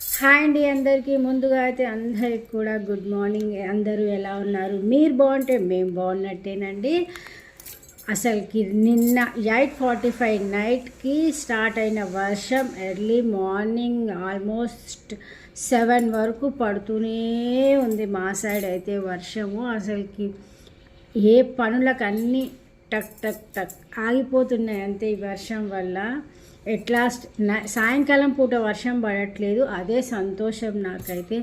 Hi అండి అందరికీ. ముందుగా అయితే అందరికి కూడా గుడ్ మార్నింగ్. అందరూ ఎలా ఉన్నారు? మీరు బాగుంటే మేము బాగున్నట్టేనండి. అసలుకి నిన్న 8:45 నైట్కి స్టార్ట్ అయిన వర్షం ఎర్లీ మార్నింగ్ ఆల్మోస్ట్ 7 వరకు పడుతూనే ఉంది మా సైడ్ అయితే వర్షము. అసలుకి ఏ పనులకు అన్నీ టక్ టక్ టక్ ఆగిపోతున్నాయి అంతే ఈ వర్షం వల్ల. ఎట్లాస్ట్ సాయంకాలం పూట వర్షం పడట్లేదు, అదే సంతోషం నాకైతే.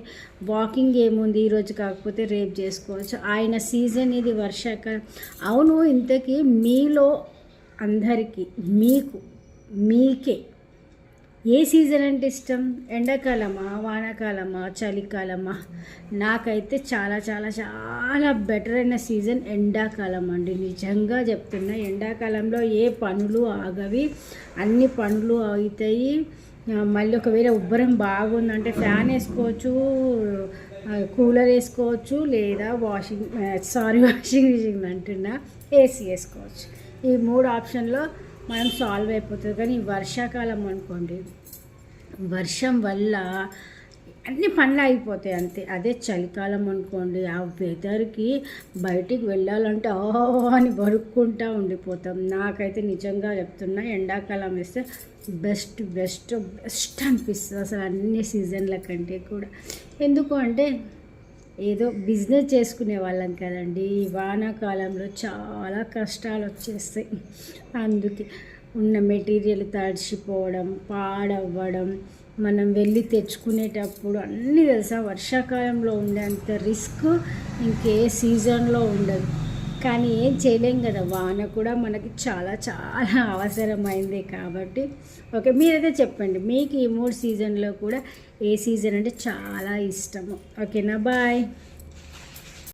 వాకింగ్ ఏముంది ఈరోజు కాకపోతే రేపు చేసుకోవచ్చు, ఆయన సీజన్ ఇది వర్షాకాలం. అవును, ఇంతకీ మీలో అందరికీ మీకే ఏ సీజన్ అంటే ఇష్టం? ఎండాకాలమా, వానాకాలమా, చలికాలమా? నాకైతే చాలా చాలా చాలా బెటర్ అయిన సీజన్ ఎండాకాలం అండి. నిజంగా చెప్తున్నా, ఎండాకాలంలో ఏ పనులు ఆగవి, అన్ని పనులు అవుతాయి. మళ్ళీ ఒకవేళ ఉబ్బరం బాగుందంటే ఫ్యాన్ వేసుకోవచ్చు, కూలర్ వేసుకోవచ్చు, లేదా వాషింగ్ మిషన్ అంటున్నా, ఏసీ వేసుకోవచ్చు. ఈ 3 ఆప్షన్లో మనం సాల్వ్ అయిపోతుంది. కానీ వర్షాకాలం అనుకోండి, వర్షం వల్ల అన్ని పనులు అయిపోతాయి అంతే. అదే చలికాలం అనుకోండి, ఆ వెదర్కి బయటికి వెళ్ళాలంటే అని వరుక్కుంటూ ఉండిపోతాం. నాకైతే నిజంగా చెప్తున్నా, ఎండాకాలం వేస్తే బెస్ట్ బెస్ట్ బెస్ట్ అనిపిస్తుంది అసలు అన్ని సీజన్ల కంటే కూడా. ఎందుకు అంటే ఏదో బిజినెస్ చేసుకునే వాళ్ళం కదండి. ఈ వానాకాలంలో చాలా కష్టాలు వచ్చేస్తాయి. అందుకే ఉన్న మెటీరియల్ తడిసిపోవడం, పాడవ్వడం, మనం వెళ్ళి తెచ్చుకునేటప్పుడు అన్నీ తెలుసా. వర్షాకాలంలో ఉండేంత రిస్క్ ఇంకే సీజన్లో ఉండదు. కానీ ఏం చేయలేం కదా, వాన కూడా మనకి చాలా చాలా అవసరమైంది కాబట్టి. ఓకే, మీరైతే చెప్పండి, మీకు ఈ 3 సీజన్లో కూడా ఏ సీజన్ అంటే చాలా ఇష్టము? ఓకేనా, బాయ్.